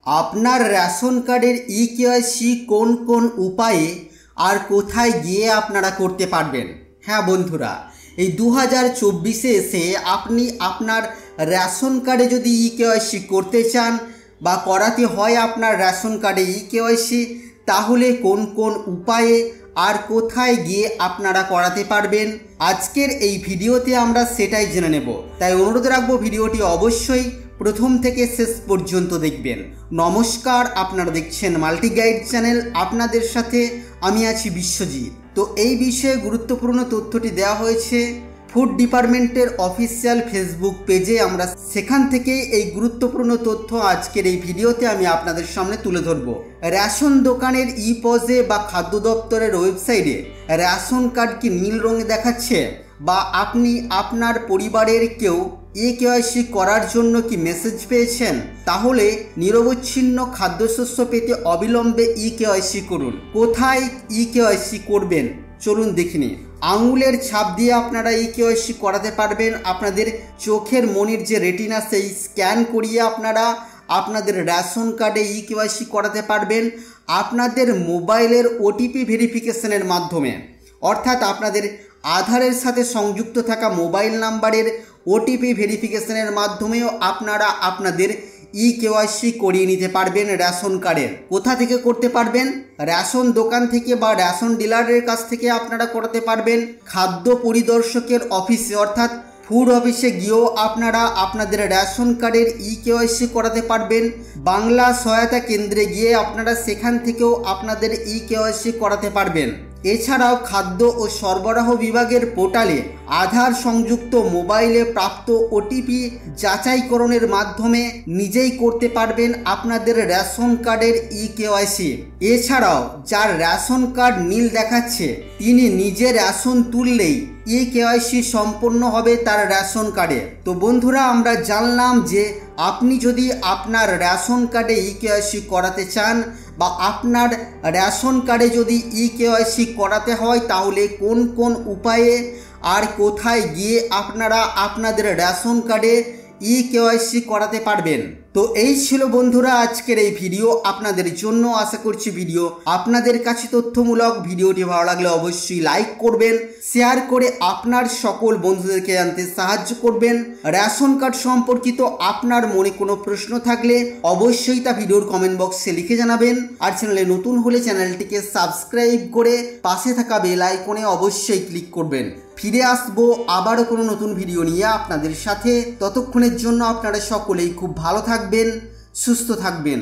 আপনার রেশন কার্ডের ইকেওয়াইসি কোন কোন উপায়ে আর কোথায় গিয়ে আপনারা করতে পারবেন। হ্যাঁ বন্ধুরা, এই 2024-এ এসে আপনি আপনার রেশন কার্ডে যদি ইকেওয়াইসি করতে চান বা করাতে হয় আপনার রেশন কার্ডে ইকেওয়াইসি, তাহলে কোন কোন উপায়ে আর কোথায় গিয়ে আপনারা করাতে পারবেন আজকের এই ভিডিওতে আমরা সেটাই জেনে নেব। তাই অনুরোধ রাখবো ভিডিওটি অবশ্যই প্রথম থেকে শেষ পর্যন্ত দেখবেন। নমস্কার, আপনারা দেখছেন মাল্টি গাইড চ্যানেল, আপনাদের সাথে আমি আছি বিশ্বজিৎ। তো এই বিষয়ে গুরুত্বপূর্ণ তথ্যটি দেওয়া হয়েছে ফুড ডিপার্টমেন্টের অফিসিয়াল ফেসবুক পেজে। আমরা সেখান থেকে এই গুরুত্বপূর্ণ তথ্য আজকের এই ভিডিওতে আমি আপনাদের সামনে তুলে ধরব। রেশন দোকানের ইপজে বা খাদ্য দপ্তরের ওয়েবসাইটে রেশন কার্ড কি নীল রঙে দেখাচ্ছে, বা আপনি আপনার পরিবারের কেউ ইকেওয়াইসি করার জন্য কি মেসেজ পেয়েছেন, তাহলে নিরবচ্ছিন্ন খাদ্যশস্য পেতে অবিলম্বে ইকেওয়াইসি করুন। কোথায় ইকেওয়াইসি করবেন চলুন দেখে নিন। আঙুলের ছাপ দিয়ে আপনারা ইকেওয়াইসি করাতে পারবেন। আপনাদের চোখের মনির যে রেটিনা, সেই স্ক্যান করিয়ে আপনারা আপনাদের রেশন কার্ডে ইকেওয়াইসি করাতে পারবেন। আপনাদের মোবাইলের ওটিপি ভেরিফিকেশনের মাধ্যমে, অর্থাৎ আপনাদের আধারের সাথে সংযুক্ত থাকা মোবাইল নাম্বারের ওটিপি ভেরিফিকেশনের মাধ্যমেও আপনারা আপনাদের ইকেওয়াইসি করিয়ে নিতে পারবেন রেশন কার্ডের। কোথা থেকে করতে পারবেন? রেশন দোকান থেকে বা রেশন ডিলারের কাছ থেকে আপনারা করাতে পারবেন। খাদ্য পরিদর্শকের অফিসে অর্থাৎ ফুড অফিসে গিয়েও আপনারা আপনাদের রেশন কার্ডের ইকেওয়াইসি করাতে পারবেন। বাংলা সহায়তা কেন্দ্রে গিয়ে আপনারা সেখান থেকেও আপনাদের ইকেওয়াইসি করাতে পারবেন। এছাড়াও খাদ্য ও সরবরাহ বিভাগের পোর্টালে আধার সংযুক্ত মোবাইলে প্রাপ্ত ওটিপি যাচাইকরণের মাধ্যমে নিজেই করতে পারবেন আপনাদের রেশন কার্ডের ইকেওয়াইসি। এছাড়াও যার রেশন কার্ড নীল দেখাচ্ছে, তিনি নিজে রেশন তুললেই ইকেওয়াইসি সম্পন্ন হবে তার রেশন কার্ডে। তো বন্ধুরা, আমরা জানলাম যে আপনি যদি আপনার রেশন কার্ডে ইকেওয়াইসি করাতে চান বা আপনার রেশন কার্ডে যদি ইকেওয়াইসি করাতে হয়, তাহলে কোন কোন উপায়ে আর কোথায় গিয়ে আপনারা আপনাদের রেশন কার্ডে ইকেওয়াইসি করাতে পারবেন। তো এই ছিল বন্ধুরা আজকের এই ভিডিও আপনাদের জন্য। আশা করছি ভিডিও আপনাদের কাছে তথ্যমূলক। ভিডিওটি ভালো লাগলে অবশ্যই লাইক করবেন, শেয়ার করে আপনার সকল বন্ধুদেরকে জানতে সাহায্য করবেন। রেশন কার্ড সম্পর্কিত আপনার মনে কোনো প্রশ্ন থাকলে অবশ্যই তা ভিডিওর কমেন্ট বক্সে লিখে জানাবেন। আর চ্যানেলে নতুন হলে চ্যানেলটিকে সাবস্ক্রাইব করে পাশে থাকা বেল আইকনে অবশ্যই ক্লিক করবেন। ফিরে আসবো আবারও কোনো নতুন ভিডিও নিয়ে আপনাদের সাথে। ততক্ষণের জন্য আপনারা সকলেই খুব ভালো থাকবেন, সুস্থ থাকবেন।